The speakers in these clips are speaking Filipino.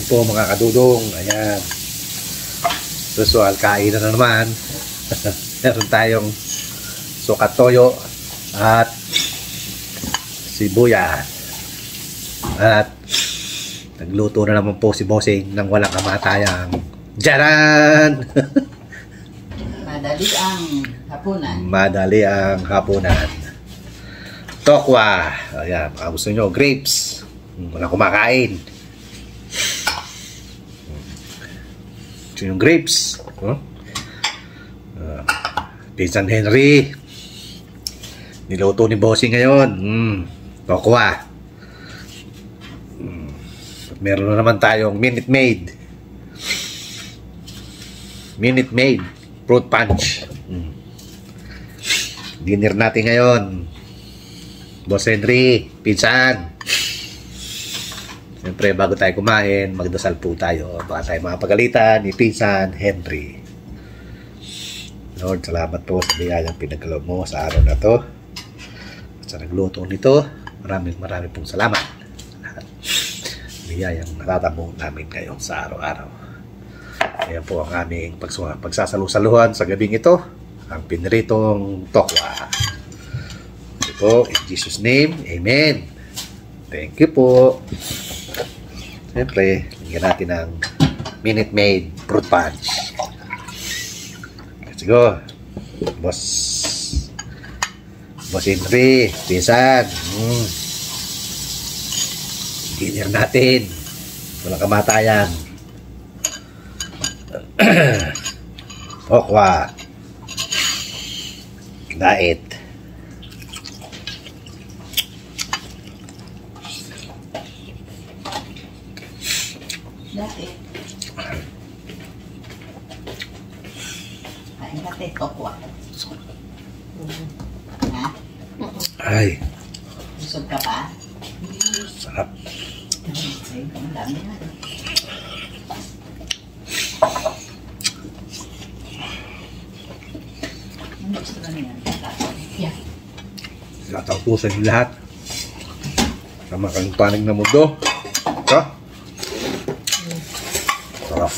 po mga kadudong. Ayan. Usual, kain na naman. Meron tayong sukat toyo at sibuyas. At nagluto na naman po si Bossing ng walang kamatayang jaran! Madali ang hapunan. Madali ang hapunan. Tokwa. Ayan, baka gusto nyo, grapes. Walang kumakain. Ito yung grapes. Pinsan Henry. Niluto ni Bossing ngayon. Tokwa. Meron na naman tayong Minute Maid. Minute Maid Fruit Punch. Dinner natin ngayon. Boss Henry, pinsan. Siyempre, bago tayo kumain, magdasal po tayo. Baka tayo mapagalitan ni pinsan Henry. Lord, salamat po sa biyayang pinagkaloob mo sa araw na to. At sa nagluto nito, maraming pong salamat. Biyayang natatamo namin ngayon sa araw-araw. Ayan po ang aming pagsasalusaluhan sa gabing ito, ang piniritong tokwa. Ito po, in Jesus' name, Amen. Thank you po. Siyempre, lagyan natin ng Minute Maid Fruit Punch. Let's go. Boss Henry, pinsan. Dinner natin. Walang kamatayan. Tokwa. Diet. Diet. Kain ka tayo, tokwa. Ha? Ay. Busog ka pa? Sarap. Ay, ang dami na. Ang gusto na yan? Yeah. Shoutout po sa inyo lahat. Sa mga panig na mundo. Ito. Sarap.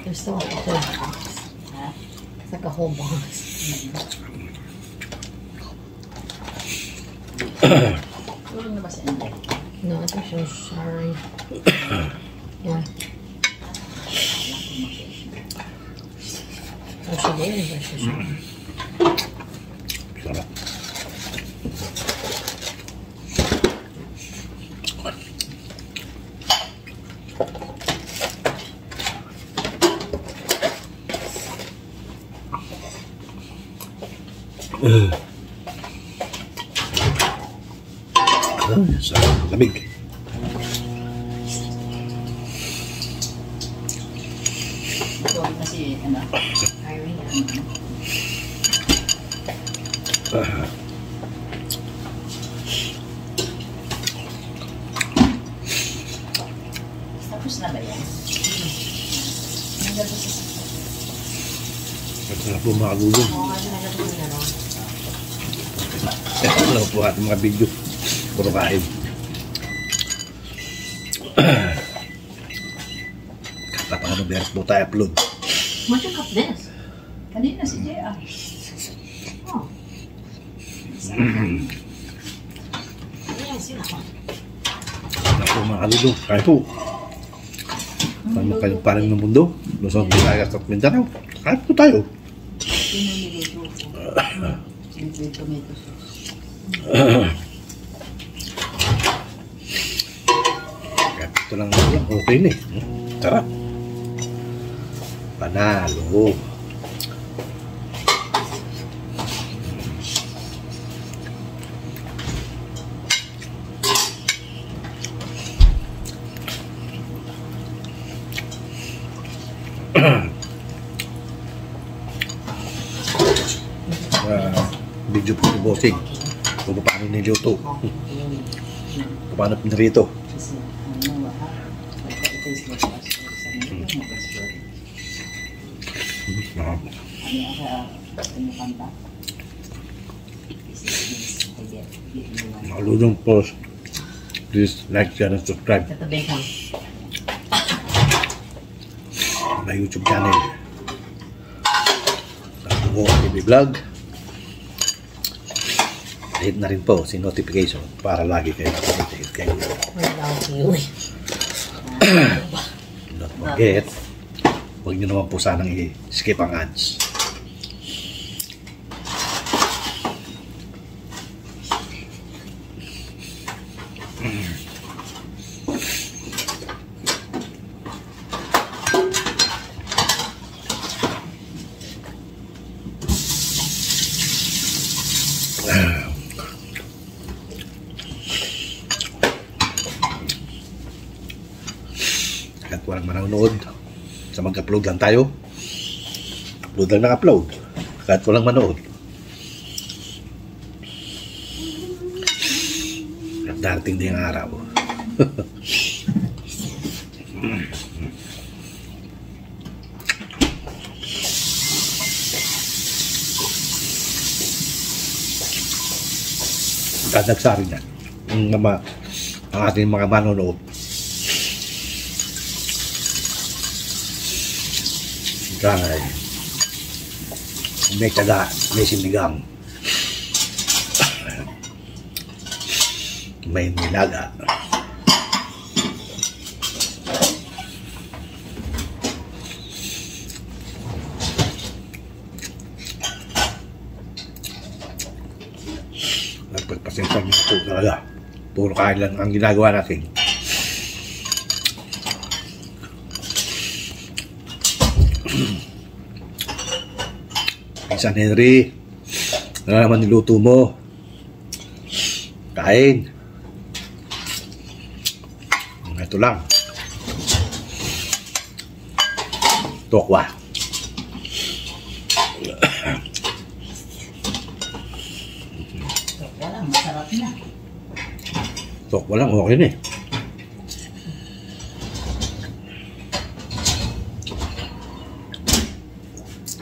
There's still like a whole box. It's like a whole box. Tulong na ba si Ende? No, I think she was showering. Yeah. Oh, she did, but she was showering. Sarap. Sarap. Lamig. Tulong na si, Irene. Tapos na ba yan? Hanggang sa Sarap po mga kadudong. Oo, kasi nagatuloy na lang. Hello po ating mga video. Puro kain. Kapag ano beres po tayo upload. What'd you cook this? kanina si JR. Oh. Yeah, I see that one. Ako mga kalulong. Kaya po. Paano kayong parang ng mundo? Luzon, Visayas at Mindanao. Kaya po tayo. Pinaniligo ko. With tomato sauce. Kaya ito lang okay na eh. Sarap. Panalo. ni Bossing kung paano niluto. Kung paano pinrito. Mga Dudong po, please like, share, and subscribe my YouTube channel. Ako TV Vlog. Hit na rin po si notification para lagi kayo updated kayo. Don't forget, huwag nyo naman po sanang i-skip ang ads. Kahit walang manonood, sa mag-upload lang tayo. Upload lang upload. Kahit walang manood. At darating din ang araw. Dadagsa rin yan. Ang ating mga manonood. Dahil may taga, may sinigang, may nilaga, nagpagpasensya niyo po talaga. Puro kain lang ang ginagawa natin. Pinsan Henry, ano naman niluto mo? Kain. Ito lang. Tokwa. Tokwa lang, masarap na. Tokwa lang, okay na eh.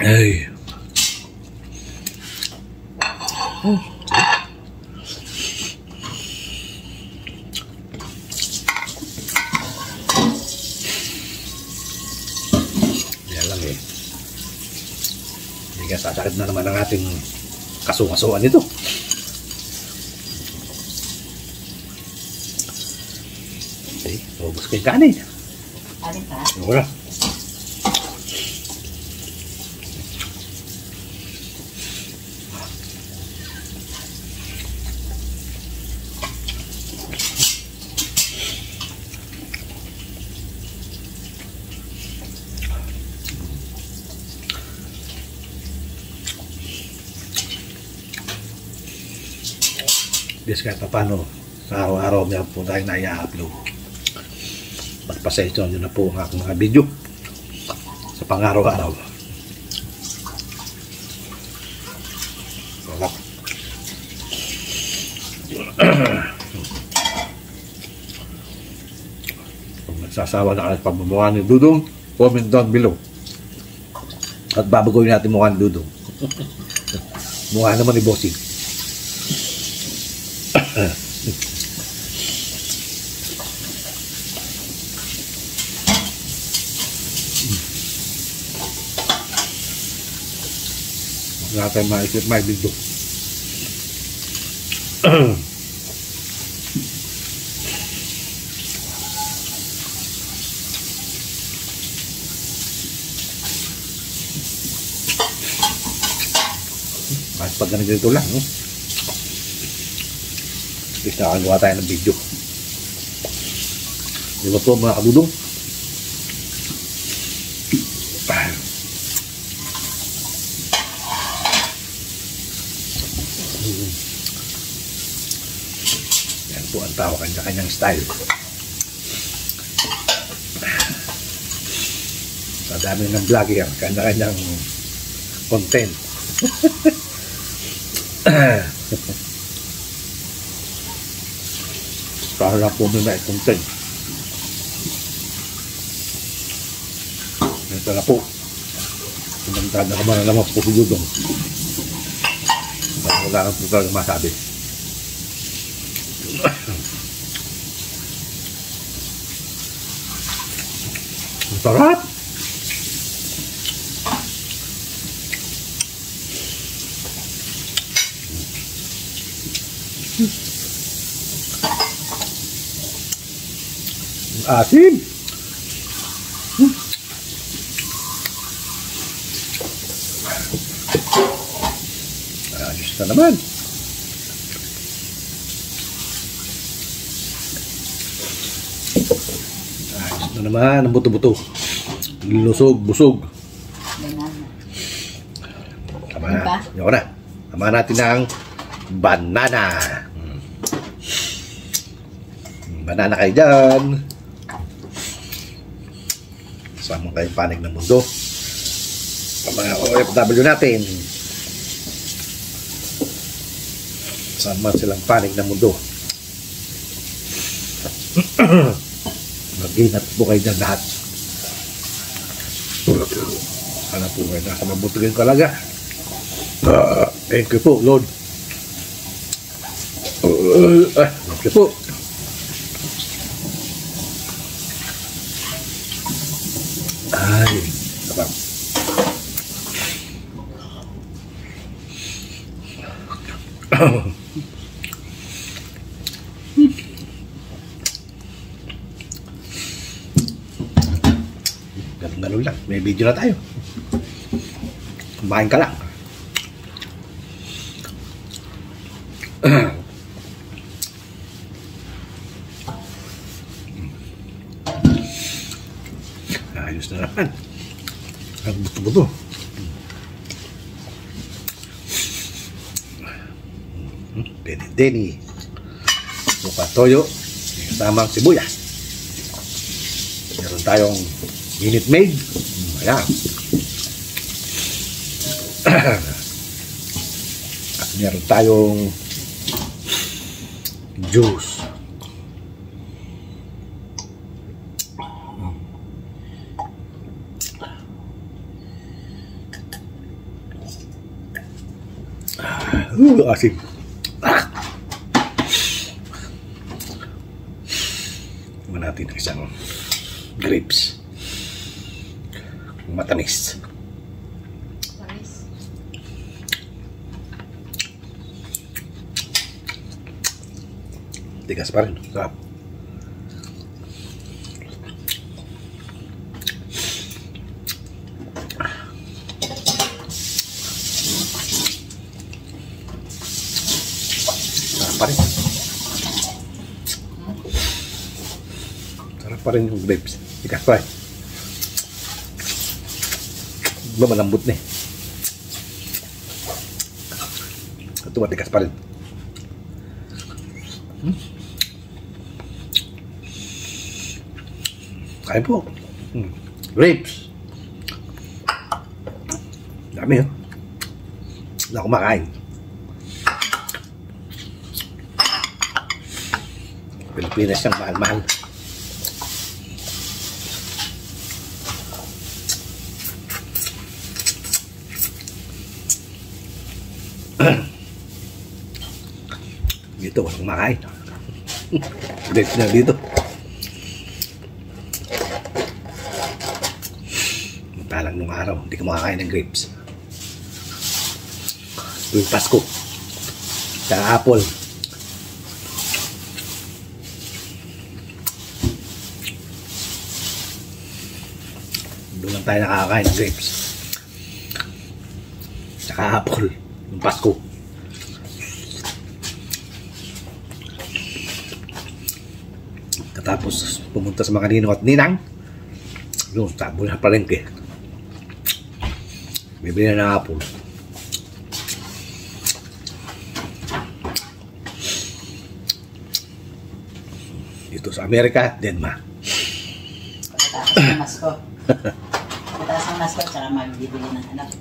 Ay. Yan lang eh. Hindi ka sasakit na naman ang ating kaso-kasuan nito. Okay, ubos ko yung kanin. Alin pa? Wala. Yes, kahit pa paano sa araw-araw meron po tayong na-i-upload. Magpasensya nyo na po ang aking mga video sa pang-araw-araw. Wala. Kung nagsasawa na kayo sa pagmamukha ni Dudong, comment down below. At babagoyin natin mukha ni Dudong. Mukha naman ni Bossing. Wala tayong maisip may video. Kahit pag ganito lang, no? At least nakagawa tayo ng video. Di ba po mga kadudong? Yan po ang tao, kanya-kanyang style. Sa dami ng vlogger, kanya-kanyang content. Sarap po na ikunting. Ito na po. Pinagdaan na kamara naman po sigudong. Wala kang po talaga masabi. Ang sarap! Ang asim! Ayos na naman. Ayos na naman ang buto-buto. Lusog, busog. Banana. Tama Ano na. pa? Yun na. Tama natin ang banana. Banana kayo dyan. Sama kayong panig ng mundo. Sa mga OFW natin. Sama silang panig ng mundo. Mag-ingat po kayo dyan lahat. Sana po kayo nasa mabuti kayong kalaga. Thank you po, Lord. Thank you po. Ay, sabang. Ganun lang. May video na tayo. Kumain ka lang. Ayos na naman. Ang buto-buto. Deni-deni. Mukha toyo. Kasamang sibuyas. Meron tayong Minute Maid. Ayan. At meron tayong juice. Asim. Tingnan natin ang isang grapes. Matamis. Paris. Tigas pa rin. Sarap. Sarap pa rin. Sarap pa rin yung grapes. Tigas pa rin. Malambot na eh. Ito matigas pa rin. Kain po. Grapes. Dami yun. Hindi ako makain. Pilipinas siyang mahal-mahal. Dito, walang makain. Grapes na dito. Talang nung araw, hindi ka makakain ng grapes. Tuwing Pasko. Tsaka apple. Doon lang tayo nakakain ng grapes. Tsaka apple. Nung Pasko. Tapos pumunta sa mga ninong at ninang. Doon, tabo na palengke. Bibili na ng apple. Dito sa Amerika, Denmark. Pagkatapos ng Masko. Pagkatapos ng Masko, tsaka magbibili ng anak.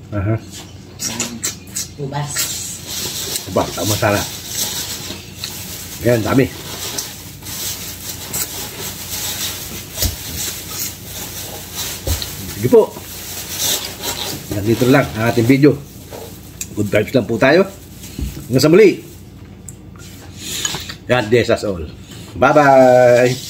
Ubas. Ubas, tama sana. Ayan, dami. Sige po. Nandito lang ang ating video. Good vibes lang po tayo. Hanggang sa muli. God bless us all. Bye-bye!